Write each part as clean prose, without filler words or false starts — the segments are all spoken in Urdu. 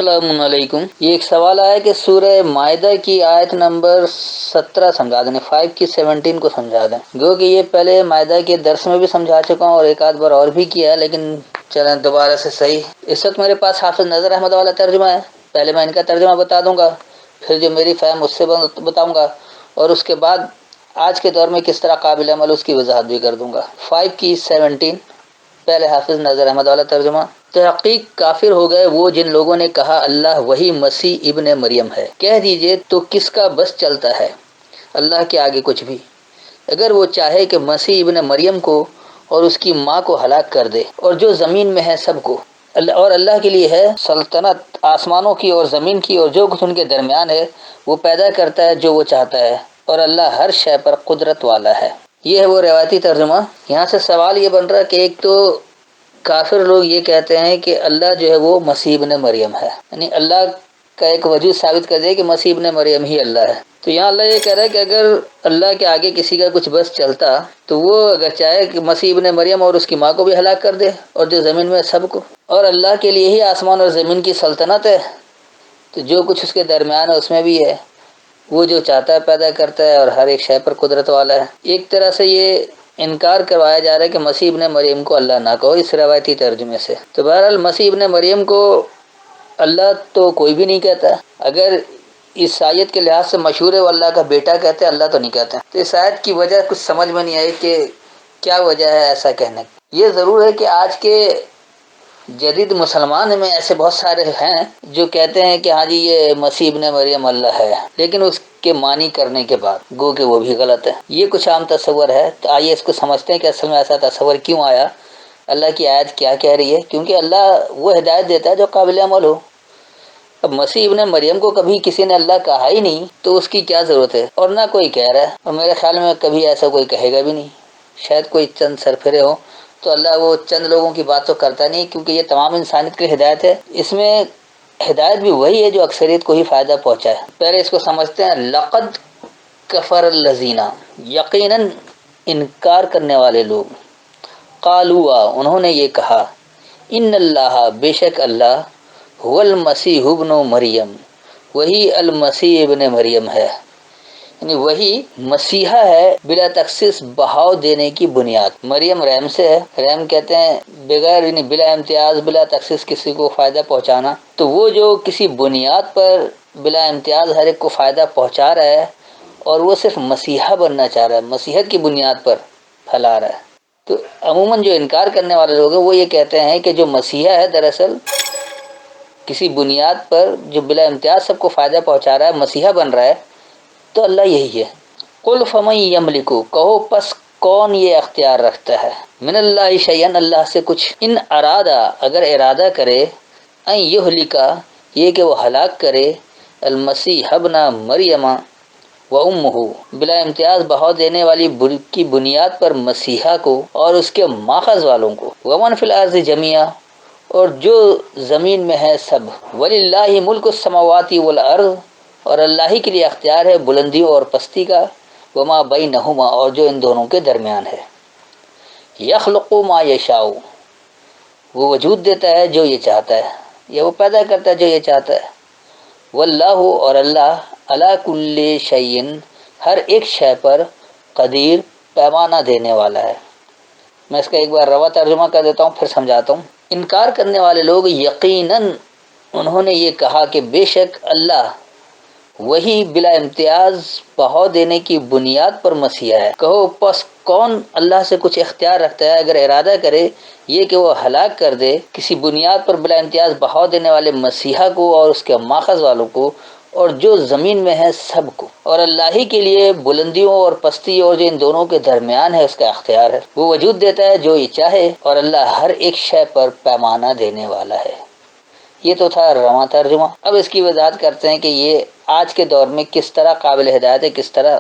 السلام علیکم۔ یہ ایک سوال آیا کہ سورہ مائدہ کی آیت نمبر 17 سمجھا دیں، 5 کی 17 کو سمجھا دیں۔ گو کہ یہ پہلے مائدہ کے درس میں بھی سمجھا چکا ہوں اور ایک آدھ بار اور بھی کیا ہے، لیکن چلیں دوبارہ سے صحیح۔ اس وقت میرے پاس حافظ نظر احمد والا ترجمہ ہے، پہلے میں ان کا ترجمہ بتا دوں گا، پھر جو میری فہم اس سے بتاؤں گا، اور اس کے بعد آج کے دور میں کس طرح قابل عمل اس کی وضاحت بھی کر دوں گا۔ 5 کی 17، پہلے حافظ نظر احمد والا ترجمہ۔ تحقیق کافر ہو گئے وہ جن لوگوں نے کہا اللہ وہی مسیح ابن مریم ہے، کہہ دیجئے تو کس کا بس چلتا ہے اللہ کے آگے کچھ بھی، اگر وہ چاہے کہ مسیح ابن مریم کو اور اس کی ماں کو ہلاک کر دے اور جو زمین میں ہے سب کو، اور اللہ کے لیے ہے سلطنت آسمانوں کی اور زمین کی اور جو کچھ ان کے درمیان ہے، وہ پیدا کرتا ہے جو وہ چاہتا ہے اور اللہ ہر شے پر قدرت والا ہے۔ یہ ہے وہ روایتی ترجمہ۔ یہاں سے سوال یہ بن رہا ہے کہ ایک تو کافر لوگ یہ کہتے ہیں کہ اللہ جو ہے وہ مسیح ابن مریم ہے، یعنی اللہ کا ایک وجود ثابت کر دے کہ مسیح ابن مریم ہی اللہ ہے۔ تو یہاں اللہ یہ کہہ رہا ہے کہ اگر اللہ کے آگے کسی کا کچھ بس چلتا تو وہ اگر چاہے کہ مسیح ابن مریم اور اس کی ماں کو بھی ہلاک کر دے اور جو زمین میں سب کو، اور اللہ کے لیے ہی آسمان اور زمین کی سلطنت ہے، تو جو کچھ اس کے درمیان ہے اس میں بھی ہے، وہ جو چاہتا ہے پیدا کرتا ہے اور ہر ایک شے پر قدرت والا ہے۔ ایک طرح سے یہ انکار کروایا جا رہا ہے کہ مسیح ابن مریم کو اللہ نہ کہو اس روایتی ترجمے سے۔ تو بہرحال مسیح ابن مریم کو اللہ تو کوئی بھی نہیں کہتا، اگر اس آیت کے لحاظ سے مشہور ہے وہ اللہ کا بیٹا کہتے ہیں، اللہ تو نہیں کہتے۔ تو اس آیت کی وجہ کچھ سمجھ میں نہیں آئی کہ کیا وجہ ہے ایسا کہنے کی۔ یہ ضرور ہے کہ آج کے جدید مسلمان میں ایسے بہت سارے ہیں جو کہتے ہیں کہ ہاں جی یہ مسیح ابن مریم اللہ ہے، لیکن اس کے معنی کرنے کے بعد گو کہ وہ بھی غلط ہے۔ یہ کچھ عام تصور ہے، تو آئیے اس کو سمجھتے ہیں کہ اصل میں ایسا تصور کیوں آیا، اللہ کی آیت کیا کہہ رہی ہے، کیونکہ اللہ وہ ہدایت دیتا ہے جو قابل عمل ہو۔ اب مسیح ابن مریم کو کبھی کسی نے اللہ کہا ہی نہیں تو اس کی کیا ضرورت ہے، اور نہ کوئی کہہ رہا ہے، اور میرے خیال میں کبھی ایسا کوئی کہے گا بھی نہیں۔ شاید کوئی چند سرفرے ہوں تو اللہ وہ چند لوگوں کی بات تو کرتا نہیں، کیونکہ یہ تمام انسانیت کی ہدایت ہے۔ اس میں ہدایت بھی وہی ہے جو اکثریت کو ہی فائدہ پہنچائے۔ پہلے اس کو سمجھتے ہیں۔ لقد کفر الذین، یقیناً انکار کرنے والے لوگ، قالوا انہوں نے یہ کہا، ان اللہ بے شک اللہ، هو المسیح ابن مریم وہی المسیح ابن مریم ہے، یعنی وہی مسیحا ہے بلا تخصیص بہاؤ دینے کی بنیاد۔ مریم رحم سے ہے، رحم کہتے ہیں بغیر یعنی بلا امتیاز بلا تخصیص کسی کو فائدہ پہنچانا، تو وہ جو کسی بنیاد پر بلا امتیاز ہر ایک کو فائدہ پہنچا رہا ہے اور وہ صرف مسیحا بننا چاہ رہا ہے، مسیحت کی بنیاد پر پھیلا رہا ہے۔ تو عموماً جو انکار کرنے والے لوگ ہیں وہ یہ کہتے ہیں کہ جو مسیحا ہے دراصل کسی بنیاد پر جو بلا امتیاز سب کو فائدہ پہنچا رہا ہے، مسیحا بن رہا ہے، تو اللہ یہی ہے۔ قل فمن یملک، کہو پس کون یہ اختیار رکھتا ہے، من اللہ شیئا اللہ سے کچھ، ان ارادہ اگر ارادہ کرے، ان یہلکا یہ کہ وہ ہلاک کرے، المسیح ابن مریم و امہ بلا امتیاز بہاؤ دینے والی کی بنیاد پر مسیحا کو اور اس کے ماخذ والوں کو، ومن فی الارض جميعا اور جو زمین میں ہے سب، وللہ ملک السماوات والارض اور اللہ ہی کے لیے اختیار ہے بلندیوں اور پستی کا، وما بینہما اور جو ان دونوں کے درمیان ہے، یخلق ما یشاء وہ وجود دیتا ہے جو یہ چاہتا ہے، یا وہ پیدا کرتا ہے جو یہ چاہتا ہے، واللہ اور اللہ علی کل شیء ہر ایک شے پر قدیر پیمانہ دینے والا ہے۔ میں اس کا ایک بار روا ترجمہ کر دیتا ہوں پھر سمجھاتا ہوں۔ انکار کرنے والے لوگ یقیناً انہوں نے یہ کہا کہ بے شک اللہ وہی بلا امتیاز بہاؤ دینے کی بنیاد پر مسیحا ہے، کہو پس کون اللہ سے کچھ اختیار رکھتا ہے اگر ارادہ کرے یہ کہ وہ ہلاک کر دے کسی بنیاد پر بلا امتیاز بہاؤ دینے والے مسیحا کو اور اس کے ماخذ والوں کو اور جو زمین میں ہے سب کو، اور اللہ ہی کے لیے بلندیوں اور پستی اور جو ان دونوں کے درمیان ہے اس کا اختیار ہے، وہ وجود دیتا ہے جو یہ چاہے اور اللہ ہر ایک شے پر پیمانہ دینے والا ہے۔ یہ تو تھا رواں ترجمہ۔ اب اس کی وضاحت کرتے ہیں کہ یہ آج کے دور میں کس طرح قابل ہدایت ہے، کس طرح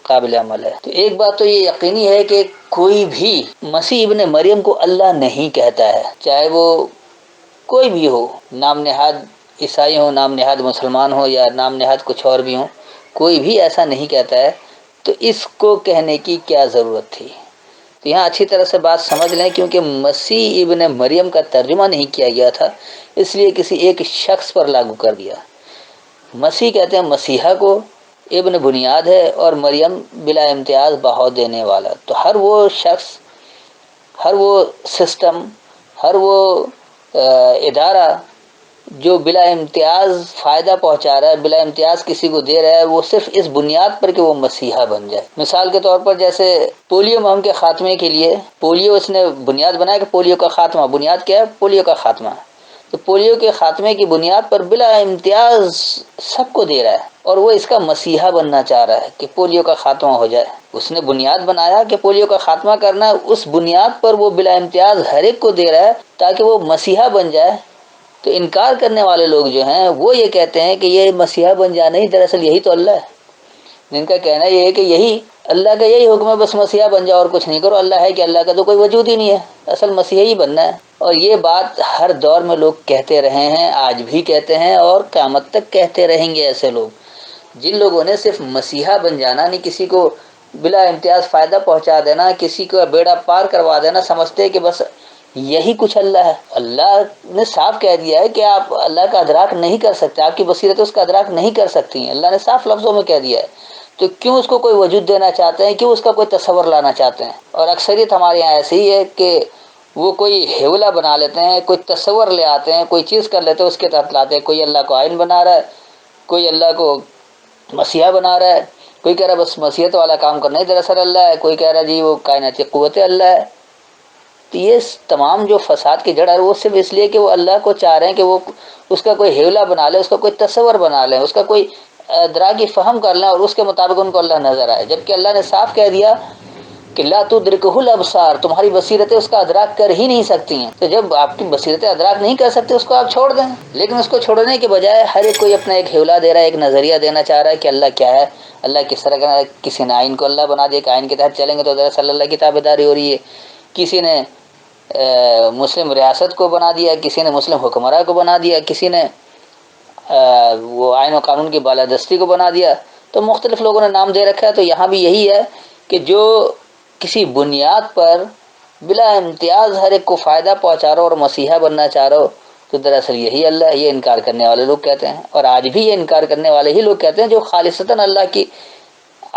قابل عمل ہے۔ تو ایک بات تو یہ یقینی ہے کہ کوئی بھی مسیح ابن مریم کو اللہ نہیں کہتا ہے، چاہے وہ کوئی بھی ہو، نام نہاد عیسائی ہو، نام نہاد مسلمان ہو یا نام نہاد کچھ اور بھی ہوں، کوئی بھی ایسا نہیں کہتا ہے۔ تو اس کو کہنے کی کیا ضرورت تھی؟ تو یہاں اچھی طرح سے بات سمجھ لیں، کیونکہ مسیح ابن مریم کا ترجمہ نہیں کیا گیا تھا، اس لیے کسی ایک شخص پر لاگو کر دیا۔ مسیح کہتے ہیں مسیحا کو، ابن بنیاد ہے، اور مریم بلا امتیاز بہاؤ دینے والا۔ تو ہر وہ شخص، ہر وہ سسٹم، ہر وہ ادارہ جو بلا امتیاز فائدہ پہنچا رہا ہے، بلا امتیاز کسی کو دے رہا ہے، وہ صرف اس بنیاد پر کہ وہ مسیحا بن جائے۔ مثال کے طور پر جیسے پولیو مہم کے خاتمے کے لیے پولیو اس نے بنیاد بنایا کہ پولیو کا خاتمہ، بنیاد کیا ہے؟ پولیو کا خاتمہ۔ تو پولیو کے خاتمے کی بنیاد پر بلا امتیاز سب کو دے رہا ہے، اور وہ اس کا مسیحا بننا چاہ رہا ہے کہ پولیو کا خاتمہ ہو جائے۔ اس نے بنیاد بنایا کہ پولیو کا خاتمہ کرنا ہے، اس بنیاد پر وہ بلا امتیاز ہر ایک کو دے رہا ہے تاکہ وہ مسیحا بن جائے۔ تو انکار کرنے والے لوگ جو ہیں وہ یہ کہتے ہیں کہ یہ مسیحا بن جانا ہی دراصل یہی تو اللہ ہے۔ جن کا کہنا یہ ہے کہ یہی اللہ کا یہی حکم ہے، بس مسیحا بن جاؤ اور کچھ نہیں کرو، اللہ ہے کہ اللہ کا تو کوئی وجود ہی نہیں ہے، اصل مسیحا ہی بننا ہے۔ اور یہ بات ہر دور میں لوگ کہتے رہے ہیں، آج بھی کہتے ہیں، اور قیامت تک کہتے رہیں گے۔ ایسے لوگ جن لوگوں نے صرف مسیحا بن جانا نہیں، کسی کو بلا امتیاز فائدہ پہنچا دینا، کسی کو بیڑا پار کروا دینا، سمجھتے کہ بس یہی کچھ اللہ ہے۔ اللہ نے صاف کہہ دیا ہے کہ آپ اللہ کا ادراک نہیں کر سکتے، آپ کی بصیرت اس کا ادراک نہیں کر سکتی ہیں، اللہ نے صاف لفظوں میں کہہ دیا ہے۔ تو کیوں اس کو کوئی وجود دینا چاہتے ہیں، کیوں اس کا کوئی تصور لانا چاہتے ہیں؟ اور اکثریت ہمارے یہاں ایسی ہی ہے کہ وہ کوئی حیولہ بنا لیتے ہیں، کوئی تصور لے آتے ہیں، کوئی چیز کر لیتے ہیں، اس کے تحت لاتے ہیں۔ کوئی اللہ کو آئین بنا رہا ہے، کوئی اللہ کو مسیحا بنا رہا ہے، کوئی کہہ رہا ہے بس مسیحت والا کام کرنا ہی دراصل اللہ ہے، کوئی کہہ رہا ہے جی وہ کائناتی قوت اللہ ہے۔ تو یہ تمام جو فساد کی جڑ ہے وہ صرف اس لیے کہ وہ اللہ کو چاہ رہے ہیں کہ وہ اس کا کوئی حیولہ بنا لے، اس کا کوئی تصور بنا لیں، اس کا کوئی ادراکی فہم کر لیں، اور اس کے مطابق ان کو اللہ نظر آئے، جبکہ اللہ نے صاف کہہ دیا کہ لا تدرکہ الابصار، تمہاری بصیرتیں اس کا ادراک کر ہی نہیں سکتی ہیں۔ تو جب آپ کی بصیرتیں ادراک نہیں کر سکتے، اس کو آپ چھوڑ دیں۔ لیکن اس کو چھوڑنے کے بجائے ہر ایک کوئی اپنا ایک حیولہ دے رہا ہے، ایک نظریہ دینا چاہ رہا ہے کہ اللہ کیا ہے، اللہ کس طرح کا۔ کسی نے آئین کو اللہ بنا دیا کہ آئین کے تحت چلیں گے تو دراصل اللہ کی تابعداری ہو رہی ہے۔ کسی نے مسلم ریاست کو بنا دیا، کسی نے مسلم حکمراں کو بنا دیا، کسی نے وہ آئین و قانون کی بالادستی کو بنا دیا۔ تو مختلف لوگوں نے نام دے رکھا ہے۔ تو یہاں بھی یہی ہے کہ جو کسی بنیاد پر بلا امتیاز ہر ایک کو فائدہ پہنچا رہا ہو اور مسیحا بننا چاہ رہا ہو، تو دراصل یہی اللہ ہے۔ یہ انکار کرنے والے لوگ کہتے ہیں، اور آج بھی یہ انکار کرنے والے ہی لوگ کہتے ہیں جو خالصتاً اللہ کی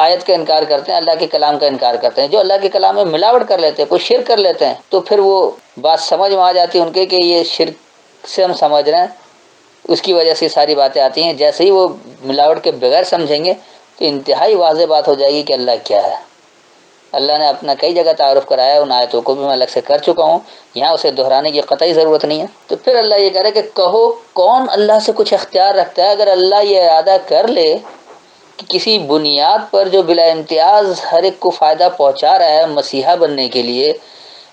آیت کا انکار کرتے ہیں، اللہ کے کلام کا انکار کرتے ہیں، جو اللہ کے کلام میں ملاوٹ کر لیتے ہیں، کوئی شرک کر لیتے ہیں، تو پھر وہ بات سمجھ میں آ جاتی ہے ان کے کہ یہ شرک سے ہم سمجھ رہے ہیں، اس کی وجہ سے ساری باتیں آتی ہیں۔ جیسے ہی وہ ملاوٹ کے بغیر سمجھیں گے تو انتہائی واضح بات ہو جائے گی کہ اللہ کیا ہے۔ اللہ نے اپنا کئی جگہ تعارف کرایا ہے، ان آیتوں کو بھی میں الگ سے کر چکا ہوں، یہاں اسے دہرانے کی قطعی ضرورت نہیں ہے۔ تو پھر اللہ یہ کہہ رہا ہے کہ کہو کون اللہ سے کچھ اختیار رکھتا ہے؟ اگر اللہ یہ ارادہ کر لے کہ کسی بنیاد پر جو بلا امتیاز ہر ایک کو فائدہ پہنچا رہا ہے مسیحا بننے کے لیے،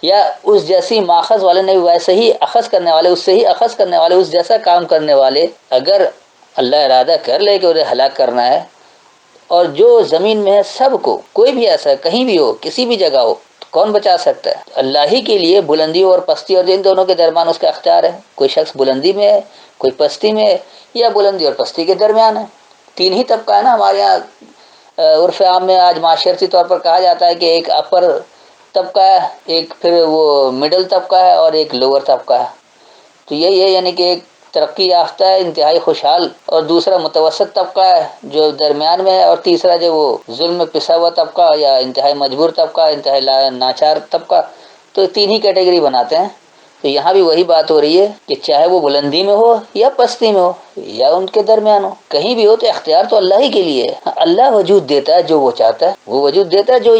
یا اس جیسی ماخذ والے نہیں، ویسے ہی اخذ کرنے والے، اس سے ہی اخذ کرنے والے، اس جیسا کام کرنے والے، اگر اللہ ارادہ کر لے کہ انہیں ہلاک کرنا ہے، اور جو زمین میں ہے سب کو، کوئی بھی ایسا کہیں بھی ہو، کسی بھی جگہ ہو، تو کون بچا سکتا ہے؟ اللہ ہی کے لیے بلندی اور پستی، اور ان دونوں کے درمیان اس کا اختیار ہے۔ کوئی شخص بلندی میں ہے، کوئی پستی میں ہے، یا بلندی اور پستی کے درمیان ہے۔ تین ہی طبقہ ہے نا ہمارے یہاں عرف عام میں، آج معاشرتی طور پر کہا جاتا ہے کہ ایک اپر طبقہ ہے، ایک پھر وہ مڈل طبقہ ہے، اور ایک لوور طبقہ ہے۔ تو یہی ہے، یعنی کہ ایک ترقی یافتہ ہے، انتہائی خوشحال، اور دوسرا متوسط طبقہ ہے جو درمیان میں ہے، اور تیسرا جو وہ ظلم میں پسا ہوا طبقہ یا انتہائی مجبور طبقہ، انتہائی ناچار طبقہ۔ تو تین ہی کیٹیگری بناتے ہیں۔ تو یہاں بھی وہی بات ہو رہی ہے کہ چاہے وہ بلندی میں ہو یا پستی میں ہو یا ان کے درمیان ہو، کہیں بھی ہو، تو اختیار تو اللہ ہی کے لیے ہے۔ اللہ وجود دیتا ہے جو وہ چاہتا ہے، وہ وجود دیتا ہے جو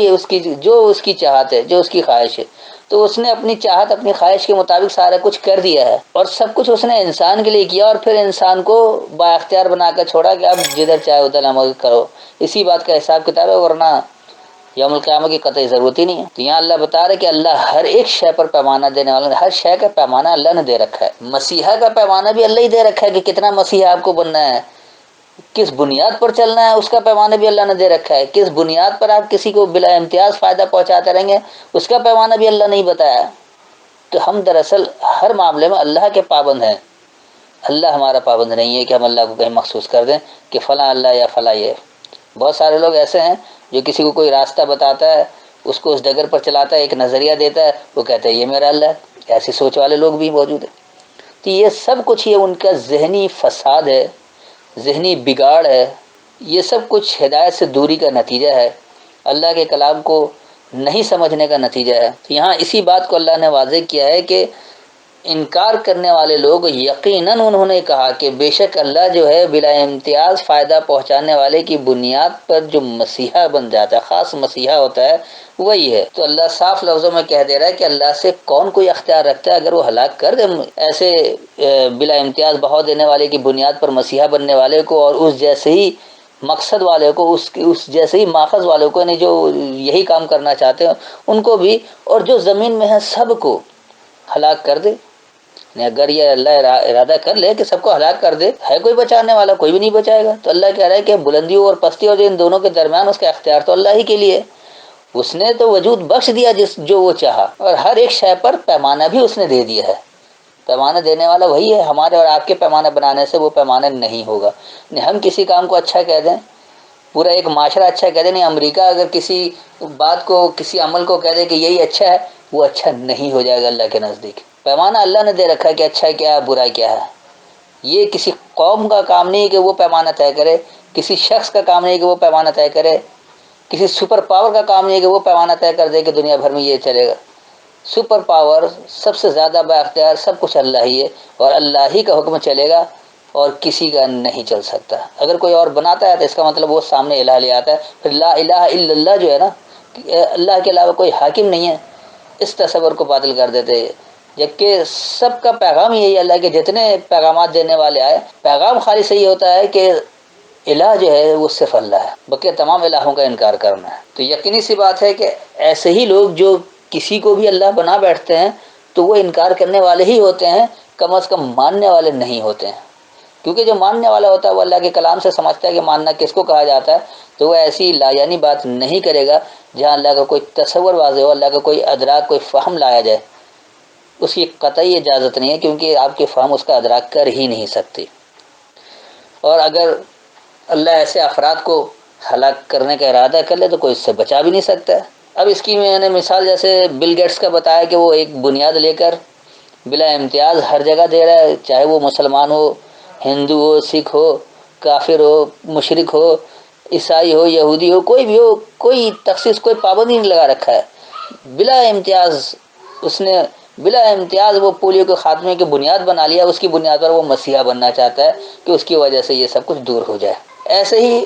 اس کی چاہت ہے، جو اس کی خواہش ہے۔ تو اس نے اپنی چاہت، اپنی خواہش کے مطابق سارا کچھ کر دیا ہے، اور سب کچھ اس نے انسان کے لیے کیا، اور پھر انسان کو با اختیار بنا کر چھوڑا کہ اب جدھر چاہے ادھر عمل کرو۔ اسی بات کا حساب کتاب ہے، ورنہ یوم القیامہ کی قطعی ضرورت ہی نہیں ہے۔ تو یہاں اللہ بتا رہا ہے کہ اللہ ہر ایک شے پر پیمانہ دینے والا ہے، ہر شے کا پیمانہ اللہ نے دے رکھا ہے۔ مسیحا کا پیمانہ بھی اللہ ہی دے رکھا ہے کہ کتنا مسیحا آپ کو بننا ہے، کس بنیاد پر چلنا ہے، اس کا پیمانہ بھی اللہ نے دے رکھا ہے۔ کس بنیاد پر آپ کسی کو بلا امتیاز فائدہ پہنچاتے رہیں گے، اس کا پیمانہ بھی اللہ نہیں بتایا۔ تو ہم دراصل ہر معاملے میں اللہ کے پابند ہیں، اللہ ہمارا پابند نہیں ہے کہ ہم اللہ کو کہیں مخصوص کر دیں کہ فلاں اللہ یا فلاں یہ۔ بہت سارے لوگ ایسے ہیں جو کسی کو کوئی راستہ بتاتا ہے، اس کو اس ڈگر پر چلاتا ہے، ایک نظریہ دیتا ہے، وہ کہتا ہے یہ میرا اللہ ہے۔ ایسی سوچ والے لوگ بھی موجود ہیں۔ تو یہ سب کچھ یہ ان کا ذہنی فساد ہے، ذہنی بگاڑ ہے، یہ سب کچھ ہدایت سے دوری کا نتیجہ ہے، اللہ کے کلام کو نہیں سمجھنے کا نتیجہ ہے۔ تو یہاں اسی بات کو اللہ نے واضح کیا ہے کہ انکار کرنے والے لوگ یقیناً انہوں نے کہا کہ بے شک اللہ جو ہے بلا امتیاز فائدہ پہنچانے والے کی بنیاد پر جو مسیحا بن جاتا ہے، خاص مسیحا ہوتا ہے، وہی ہے۔ تو اللہ صاف لفظوں میں کہہ دے رہا ہے کہ اللہ سے کون کوئی اختیار رکھتا ہے اگر وہ ہلاک کر دے ایسے بلا امتیاز بہاؤ دینے والے کی بنیاد پر مسیحا بننے والے کو، اور اس جیسے ہی مقصد والے کو، اس جیسے ہی ماخذ والے کو، یعنی جو یہی کام کرنا چاہتے ہیں ان کو بھی، اور جو زمین میں ہے سب کو ہلاک کر دے۔ اگر یہ اللہ ارادہ کر لے کہ سب کو ہلاک کر دے، ہے کوئی بچانے والا؟ کوئی بھی نہیں بچائے گا۔ تو اللہ کہہ رہا ہے کہ بلندیوں اور پستیوں اور ان دونوں کے درمیان اس کا اختیار تو اللہ ہی کے لیے۔ اس نے تو وجود بخش دیا جو وہ چاہا، اور ہر ایک شے پر پیمانہ بھی اس نے دے دیا ہے۔ پیمانہ دینے والا وہی ہے، ہمارے اور آپ کے پیمانہ بنانے سے وہ پیمانہ نہیں ہوگا۔ ہم کسی کام کو اچھا کہہ دیں، پورا ایک معاشرہ اچھا کہہ دیں، نہیں امریکہ اگر کسی بات کو، کسی عمل کو کہہ دے کہ یہی اچھا ہے، وہ اچھا نہیں ہو جائے گا اللہ کے نزدیک۔ پیمانہ اللہ نے دے رکھا ہے کہ اچھا کیا ہے، برا کیا ہے۔ یہ کسی قوم کا کام نہیں کہ وہ پیمانہ طے کرے، کسی شخص کا کام نہیں کہ وہ پیمانہ طے کرے، کسی سپر پاور کا کام نہیں ہے کہ وہ پیمانہ طے کر دے کہ دنیا بھر میں یہ چلے گا۔ سپر پاور، سب سے زیادہ با اختیار، سب کچھ اللہ ہی ہے، اور اللہ ہی کا حکم چلے گا اور کسی کا نہیں چل سکتا۔ اگر کوئی اور بناتا ہے تو اس کا مطلب وہ سامنے الہ لے آتا ہے۔ پھر لا الہ الا اللہ جو ہے نا، اللہ کے علاوہ کوئی حاکم نہیں ہے، اس تصور کو باطل کر دیتے ہیں۔ جبکہ سب کا پیغام یہی اللہ کے جتنے پیغامات دینے والے آئے، پیغام خالص یہی ہوتا ہے کہ الہ جو ہے وہ صرف اللہ ہے، بقیہ تمام الہوں کا انکار کرنا ہے۔ تو یقینی سی بات ہے کہ ایسے ہی لوگ جو کسی کو بھی اللہ بنا بیٹھتے ہیں تو وہ انکار کرنے والے ہی ہوتے ہیں، کم از کم ماننے والے نہیں ہوتے ہیں۔ کیونکہ جو ماننے والا ہوتا ہے وہ اللہ کے کلام سے سمجھتا ہے کہ ماننا کس کو کہا جاتا ہے، تو وہ ایسی لایانی بات نہیں کرے گا جہاں اللہ کا کوئی تصور واضح ہو، اللہ کا کوئی ادراک، کوئی فہم لایا جائے۔ اس کی قطعی اجازت نہیں ہے، کیونکہ آپ کے فہم اس کا ادراک کر ہی نہیں سکتی۔ اور اگر اللہ ایسے افراد کو ہلاک کرنے کا ارادہ کر لے تو کوئی اس سے بچا بھی نہیں سکتا ہے۔ اب اس کی میں نے مثال جیسے بل گیٹس کا بتایا کہ وہ ایک بنیاد لے کر بلا امتیاز ہر جگہ دے رہا ہے، چاہے وہ مسلمان ہو، ہندو ہو، سکھ ہو، کافر ہو، مشرک ہو، عیسائی ہو، یہودی ہو، کوئی بھی ہو، کوئی تخصیص، کوئی پابندی نہیں لگا رکھا ہے۔ بلا امتیاز اس نے، بلا امتیاز وہ پولیو کے خاتمے کی بنیاد بنا لیا، اس کی بنیاد پر وہ مسیحا بننا چاہتا ہے کہ اس کی وجہ سے یہ سب کچھ دور ہو جائے۔ ایسے ہی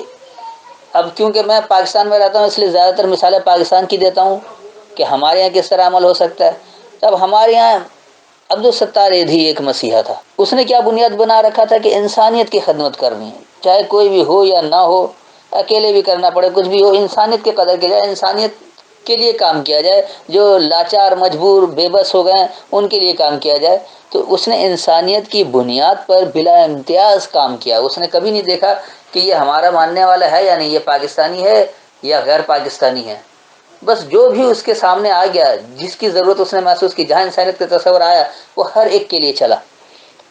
اب کیونکہ میں پاکستان میں رہتا ہوں اس لیے زیادہ تر مثالیں پاکستان کی دیتا ہوں کہ ہمارے یہاں کس طرح عمل ہو سکتا ہے۔ تب ہمارے یہاں عبدالستار ایدھی ایک مسیحا تھا، اس نے کیا بنیاد بنا رکھا تھا کہ انسانیت کی خدمت کرنی ہے، چاہے کوئی بھی ہو یا نہ ہو، اکیلے بھی کرنا پڑے، کچھ بھی ہو، انسانیت کی قدر کی جائے، انسانیت کے لیے کام کیا جائے، جو لاچار، مجبور، بے بس ہو گئے ہیں ان کے لیے کام کیا جائے۔ تو اس نے انسانیت کی بنیاد پر بلا امتیاز کام کیا۔ اس نے کبھی نہیں دیکھا کہ یہ ہمارا ماننے والا ہے یا نہیں، یہ پاکستانی ہے یا غیر پاکستانی ہے۔ بس جو بھی اس کے سامنے آ گیا، جس کی ضرورت اس نے محسوس کی، جہاں انسانیت کا تصور آیا، وہ ہر ایک کے لیے چلا،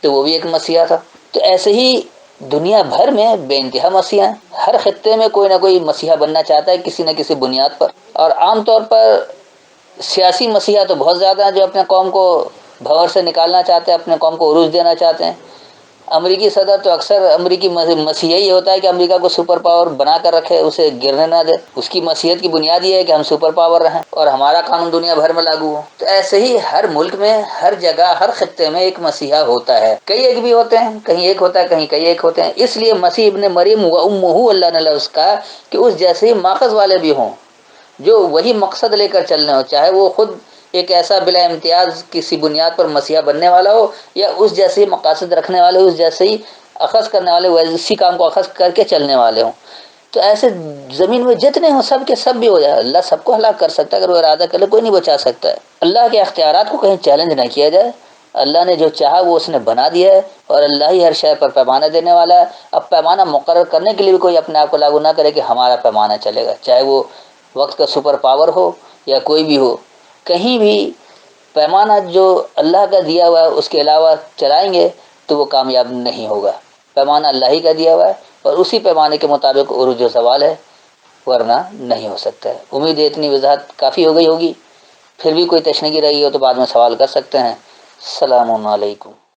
تو وہ بھی ایک مسیحا تھا۔ تو ایسے ہی دنیا بھر میں بے انتہا مسیحا ہیں، ہر خطے میں کوئی نہ کوئی مسیحا بننا چاہتا ہے کسی نہ کسی بنیاد پر۔ اور عام طور پر سیاسی مسیحا تو بہت زیادہ ہیں جو اپنے قوم کو بھنور سے نکالنا چاہتے ہیں، اپنے قوم کو عروج دینا چاہتے ہیں۔ امریکی صدر تو اکثر امریکی مسیحا ہی ہوتا ہے کہ امریکہ کو سپر پاور بنا کر رکھے، اسے گرنے نہ دے۔ اس کی مسیحیت کی بنیاد یہ ہے کہ ہم سپر پاور رہیں اور ہمارا قانون دنیا بھر میں لاگو ہو۔ تو ایسے ہی ہر ملک میں، ہر جگہ، ہر خطے میں ایک مسیحا ہوتا ہے، کئی ایک بھی ہوتے ہیں، کہیں ایک ہوتا ہے، کہیں کئی ایک ہوتے ہیں۔ اس لیے مسیح ابن مریم و امہ، اللہ نے لفظ کہا کہ اس جیسے ہی ماخذ والے بھی ہوں، جو وہی مقصد لے کر چلنے ہو، چاہے وہ خود ایک ایسا بلا امتیاز کسی بنیاد پر مسیحا بننے والا ہو، یا اس جیسے ہی مقاصد رکھنے والے، اس جیسے ہی اخذ کرنے والے، اسی کام کو اخذ کر کے چلنے والے ہوں۔ تو ایسے زمین میں جتنے ہوں سب کے سب بھی ہو جائے، اللہ سب کو ہلاک کر سکتا ہے، اگر وہ ارادہ کر لے کوئی نہیں بچا سکتا ہے۔ اللہ کے اختیارات کو کہیں چیلنج نہ کیا جائے، اللہ نے جو چاہا وہ اس نے بنا دیا ہے، اور اللہ ہی ہر شے پر پیمانہ دینے والا ہے۔ اب پیمانہ مقرر کرنے کے لیے بھی کوئی اپنے آپ کو لاگو نہ کرے کہ ہمارا پیمانہ چلے گا، چاہے وہ وقت کا سپر پاور ہو یا کوئی بھی ہو، کہیں بھی پیمانہ جو اللہ کا دیا ہوا ہے اس کے علاوہ چلائیں گے تو وہ کامیاب نہیں ہوگا۔ پیمانہ اللہ ہی کا دیا ہوا ہے، اور اسی پیمانے کے مطابق عروج و زوال ہے۔ ورنہ نہیں ہو سکتا ہے۔ امید ہے اتنی وضاحت کافی ہو گئی ہوگی، پھر بھی کوئی تشنگی رہی ہو تو بعد میں سوال کر سکتے ہیں۔ السلام علیکم۔